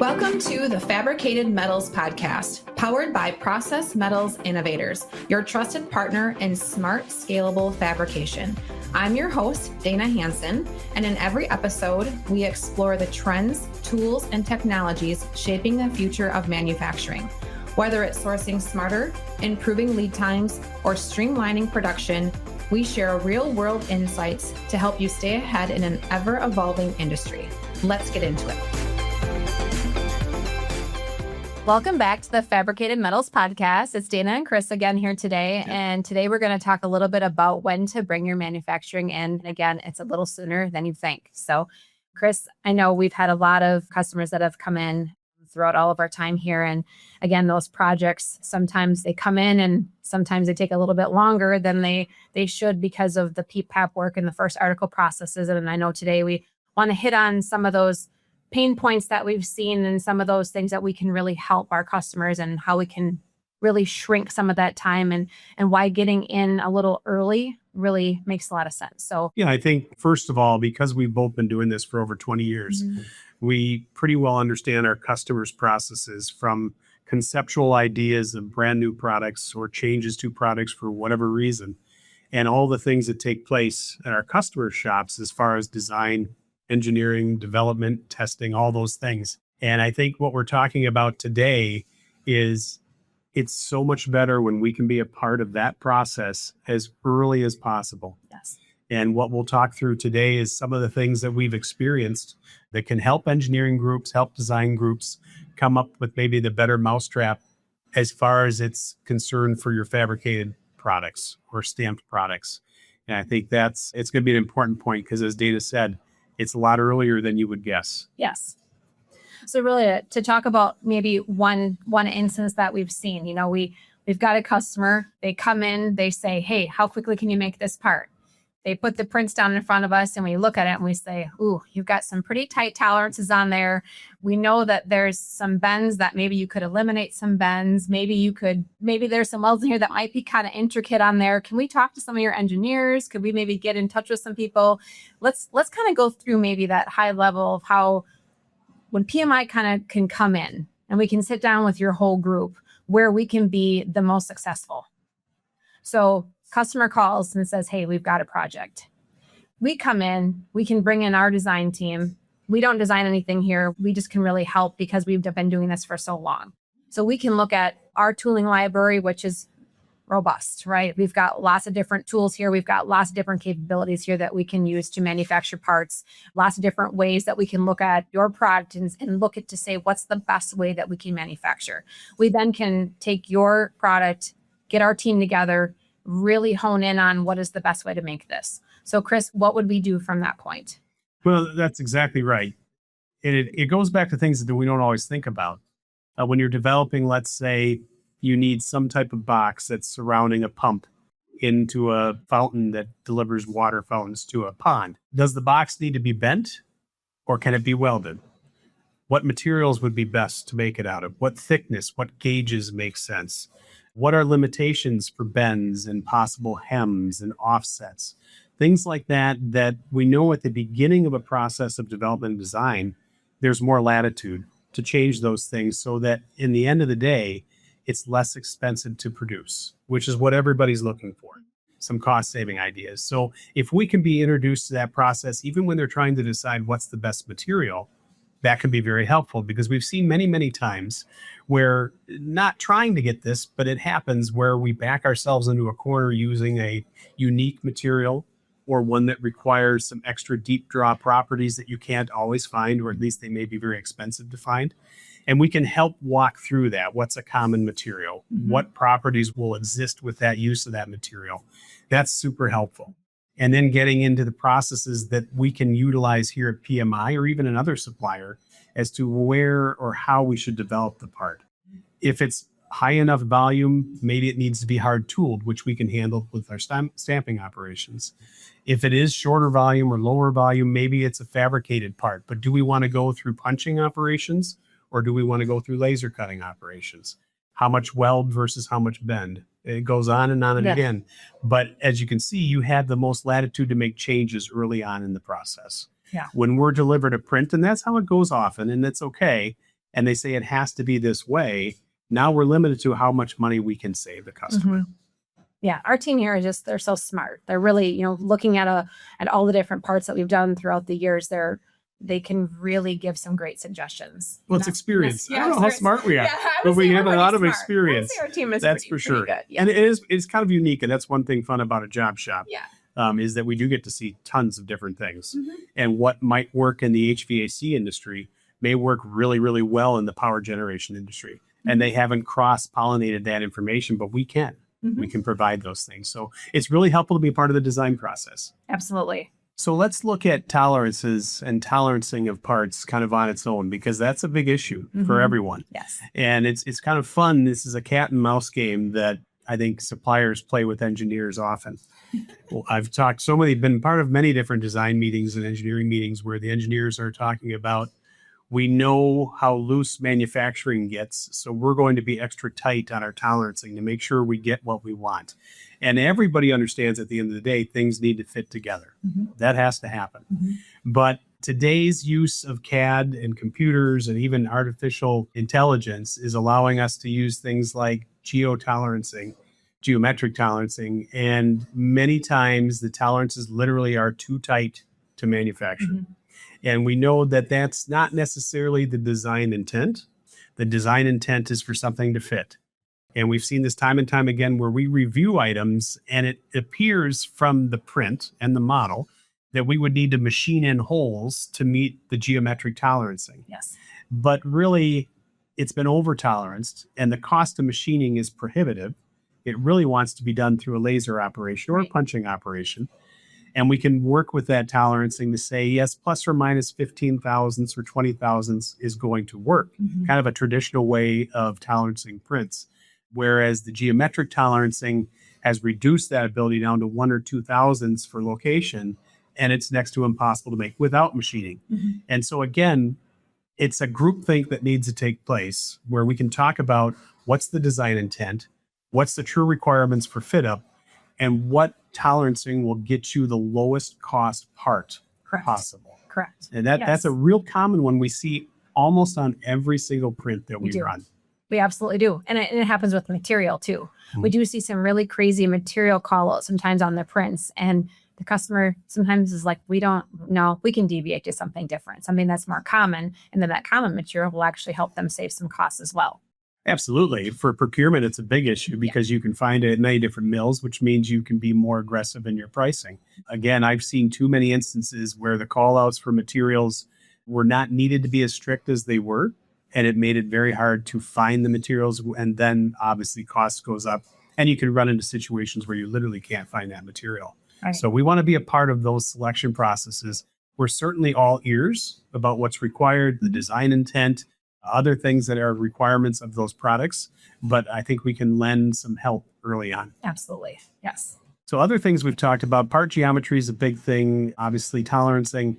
Welcome to the Fabricated Metals Podcast, powered by Process Metals Innovators, your trusted partner in smart, scalable fabrication. I'm your host, Dana Hansen, and in every episode, we explore the trends, tools, and technologies shaping the future of manufacturing. Whether it's sourcing smarter, improving lead times, or streamlining production, we share real-world insights to help you stay ahead in an ever-evolving industry. Let's get into it. Welcome back to the Fabricated Metals Podcast. It's Dana and Chris again here today. And today we're going to talk a little bit about when to bring your manufacturing in. And again, it's a little sooner than you think. So Chris, I know we've had a lot of customers that have come in throughout all of our time here. And again, those projects, sometimes they come in and sometimes they take a little bit longer than they should because of the PPAP work and the first article processes. And I know today we want to hit on some of those pain points that we've seen and some of those things that we can really help our customers and how we can really shrink some of that time and why getting in a little early really makes a lot of sense. So yeah, I think first of all, because we've both been doing this for over 20 years, we pretty well understand our customers' processes from conceptual ideas of brand new products or changes to products for whatever reason, and all the things that take place at our customer shops as far as design, engineering, development, testing, all those things. And I think what we're talking about today is it's so much better when we can be a part of that process as early as possible. yes. And what we'll talk through today is some of the things that we've experienced that can help engineering groups, help design groups come up with maybe the better mousetrap as far as it's concerned for your fabricated products or stamped products. And I think it's going to be an important point because, as Dana said, it's a lot earlier than you would guess. Yes. So really to talk about maybe one instance that we've seen, we've got a customer, they come in, they say, hey, how quickly can you make this part? They put the prints down in front of us and we look at it and we say, ooh, you've got some pretty tight tolerances on there. We know that there's some bends that maybe you could eliminate some bends. Maybe there's some welds in here that might be kind of intricate on there. Can we talk to some of your engineers? Could we maybe get in touch with some people? Let's kind of go through maybe that high level of how when PMI kind of can come in and we can sit down with your whole group where we can be the most successful. So customer calls and says, hey, we've got a project. We come in, we can bring in our design team. We don't design anything here. We just can really help because we've been doing this for so long. So we can look at our tooling library, which is robust, right? We've got lots of different tools here. We've got lots of different capabilities here that we can use to manufacture parts, lots of different ways that we can look at your product and look at to say, what's the best way that we can manufacture? We then can take your product, get our team together, really hone in on what is the best way to make this. So Chris, what would we do from that point? Well, that's exactly right. And it goes back to things that we don't always think about. When you're developing, let's say you need some type of box that's surrounding a pump into a fountain that delivers water fountains to a pond. Does the box need to be bent or can it be welded? What materials would be best to make it out of? What thickness, what gauges make sense? What are limitations for bends and possible hems and offsets? Things like that we know at the beginning of a process of development and design, there's more latitude to change those things so that in the end of the day, it's less expensive to produce, which is what everybody's looking for, some cost-saving ideas. So if we can be introduced to that process, even when they're trying to decide what's the best material, that can be very helpful because we've seen many, many times where not trying to get this, but it happens where we back ourselves into a corner using a unique material or one that requires some extra deep draw properties that you can't always find, or at least they may be very expensive to find. And we can help walk through that. What's a common material? What properties will exist with that use of that material? That's super helpful. And then getting into the processes that we can utilize here at PMI or even another supplier as to where or how we should develop the part. If it's high enough volume, maybe it needs to be hard tooled, which we can handle with our stamping operations. If it is shorter volume or lower volume, maybe it's a fabricated part. But do we want to go through punching operations or do we want to go through laser cutting operations? How much weld versus how much bend? It goes on and again. But as you can see, you have the most latitude to make changes early on in the process. Yeah. When we're delivered a print, and that's how it goes often, and it's okay, and they say it has to be this way, now we're limited to how much money we can save the customer. Mhm. Yeah, our team here is they're so smart. They're really, looking at all the different parts that we've done throughout the years. They can really give some great suggestions. Well, it's experience. Yeah, I don't know how smart we are, Yeah, but we have a lot of experience. Our team is That's pretty, for sure. pretty good. Yeah. And it's kind of unique. And that's one thing fun about a job shop. Yeah. Is that we do get to see tons of different things. Mhm. And what might work in the HVAC industry may work really, really well in the power generation industry. And they haven't cross-pollinated that information, but we can. Mhm. We can provide those things. So it's really helpful to be a part of the design process. Absolutely. So let's look at tolerances and tolerancing of parts kind of on its own, because that's a big issue for Mhm. everyone. Yes. And it's kind of fun. This is a cat and mouse game that I think suppliers play with engineers often. Well, I've been part of many different design meetings and engineering meetings where the engineers are talking about, we know how loose manufacturing gets, so we're going to be extra tight on our tolerancing to make sure we get what we want. And everybody understands at the end of the day, things need to fit together. Mhm. That has to happen. Mhm. But today's use of CAD and computers and even artificial intelligence is allowing us to use things like geometric tolerancing. And many times the tolerances literally are too tight to manufacture. Mhm. And we know that that's not necessarily the design intent. The design intent is for something to fit. And we've seen this time and time again where we review items and it appears from the print and the model that we would need to machine in holes to meet the geometric tolerancing. Yes. But really, it's been over toleranced and the cost of machining is prohibitive. It really wants to be done through a laser operation or a Right. punching operation. And we can work with that tolerancing to say, yes, plus or minus 15 thousandths or 20 thousandths is going to work. Mhm. Kind of a traditional way of tolerancing prints. Whereas the geometric tolerancing has reduced that ability down to 1 or 2 thousandths for location. And it's next to impossible to make without machining. Mhm. And so again, it's a group think that needs to take place where we can talk about what's the design intent, what's the true requirements for fit up, and what tolerancing will get you the lowest cost part Correct. possible. Correct. And that's a real common one we see almost on every single print that we do. run. We absolutely do. And it happens with material too. Mhm. We do see some really crazy material call outs sometimes on the prints. And the customer sometimes is like, we don't know, we can deviate to something different, something that's more common. And then that common material will actually help them save some costs as well. Absolutely. For procurement, it's a big issue because you can find it at many different mills, which means you can be more aggressive in your pricing. Again, I've seen too many instances where the call outs for materials were not needed to be as strict as they were. And it made it very hard to find the materials. And then obviously cost goes up and you can run into situations where you literally can't find that material. Right. So we want to be a part of those selection processes. We're certainly all ears about what's required, the design intent, other things that are requirements of those products. But I think we can lend some help early on. Absolutely. Yes. So other things we've talked about, part geometry is a big thing, obviously tolerancing.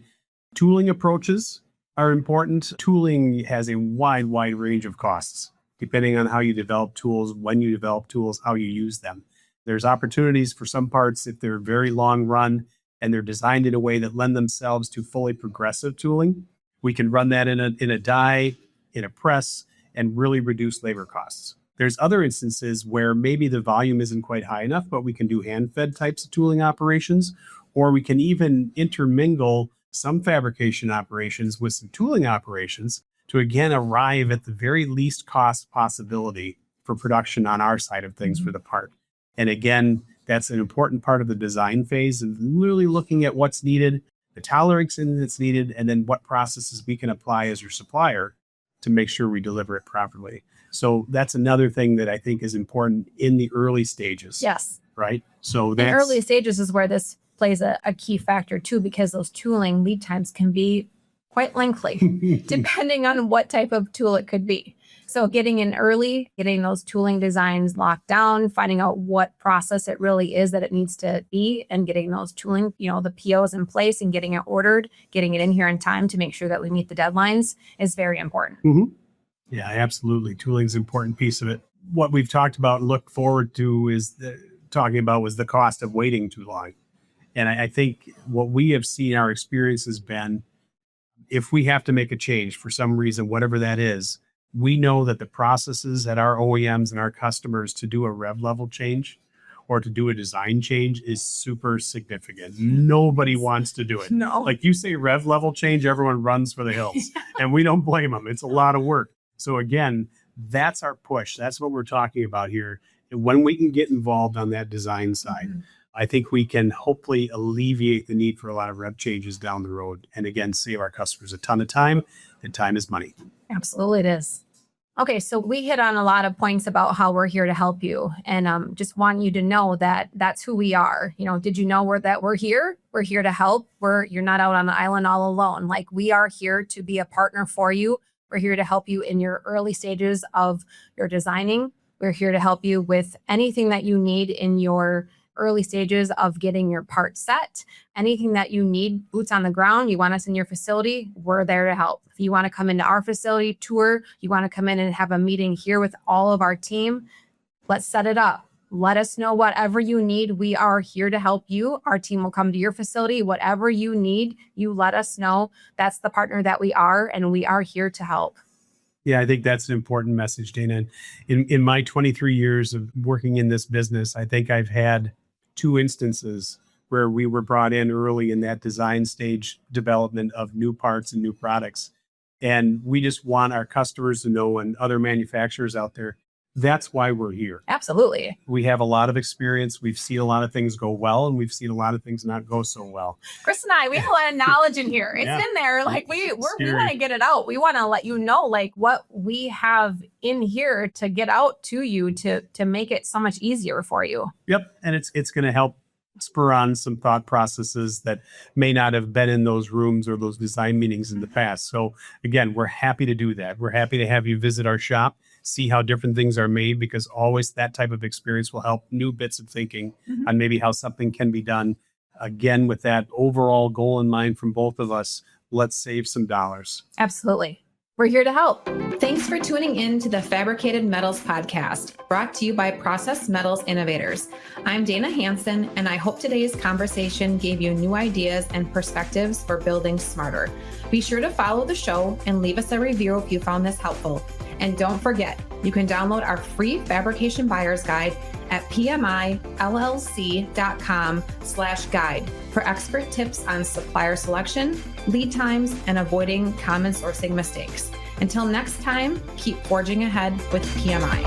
Tooling approaches are important. Tooling has a wide range of costs, depending on how you develop tools, when you develop tools, how you use them. There's opportunities for some parts if they're very long run and they're designed in a way that lend themselves to fully progressive tooling. We can run that in a die, in a press, and really reduce labor costs. There's other instances where maybe the volume isn't quite high enough, but we can do hand-fed types of tooling operations, or we can even intermingle some fabrication operations with some tooling operations to again arrive at the very least cost possibility for production on our side of things for the part. And again, that's an important part of the design phase of really looking at what's needed, the tolerancing that's needed, and then what processes we can apply as your supplier to make sure we deliver it properly. So that's another thing that I think is important in the early stages. Yes. Right. So The that's early stages is where this plays a key factor too, because those tooling lead times can be quite lengthy depending on what type of tool it could be. So getting in early, getting those tooling designs locked down, finding out what process it really is that it needs to be, and getting those tooling, the POs in place and getting it ordered, getting it in here in time to make sure that we meet the deadlines is very important. Mhm. Yeah, absolutely. Tooling is an important piece of it. What we've talked about and look forward to was the cost of waiting too long. And I think what we have seen our experience has been if we have to make a change for some reason, whatever that is, we know that the processes at our OEMs and our customers to do a rev level change or to do a design change is super significant. Nobody wants to do it. No. Like you say rev level change, everyone runs for the hills. And we don't blame them. It's a lot of work. So again, that's our push. That's what we're talking about here. And when we can get involved on that design side, I think we can hopefully alleviate the need for a lot of rev changes down the road. And again, save our customers a ton of time, and time is money. Absolutely it is. Okay, so we hit on a lot of points about how we're here to help you, and just want you to know that that's who we are. Did you know that we're here? We're here to help. You're not out on the island all alone. Like, we are here to be a partner for you. We're here to help you in your early stages of your designing. We're here to help you with anything that you need in your early stages of getting your part set. Anything that you need, boots on the ground, you want us in your facility, we're there to help. If you want to come into our facility, tour, you want to come in and have a meeting here with all of our team, let's set it up. Let us know whatever you need. We are here to help you. Our team will come to your facility. Whatever you need, you let us know. That's the partner that we are, and we are here to help. Yeah, I think that's an important message, Dana. In my 23 years of working in this business, I think I've had 2 instances where we were brought in early in that design stage development of new parts and new products. And we just want our customers to know, and other manufacturers out there, that's why we're here. Absolutely. We have a lot of experience. We've seen a lot of things go well, and we've seen a lot of things not go so well. Chris and I, we have a lot of knowledge in here. It's in there. Like, we want to get it out. We want to let you know, like, what we have in here to get out to you to make it so much easier for you. Yep. And it's going to help spur on some thought processes that may not have been in those rooms or those design meetings in the past. So again, we're happy to do that. We're happy to have you visit our shop, see how different things are made, because always that type of experience will help new bits of thinking on maybe how something can be done. Again, with that overall goal in mind from both of us, let's save some dollars. Absolutely. We're here to help. Thanks for tuning in to the Fabricated Metals Podcast, brought to you by Process Metals Innovators. I'm Dana Hansen, and I hope today's conversation gave you new ideas and perspectives for building smarter. Be sure to follow the show and leave us a review if you found this helpful. And don't forget, you can download our free fabrication buyer's guide at PMILLC.com/guide for expert tips on supplier selection, lead times, and avoiding common sourcing mistakes. Until next time, keep forging ahead with PMI.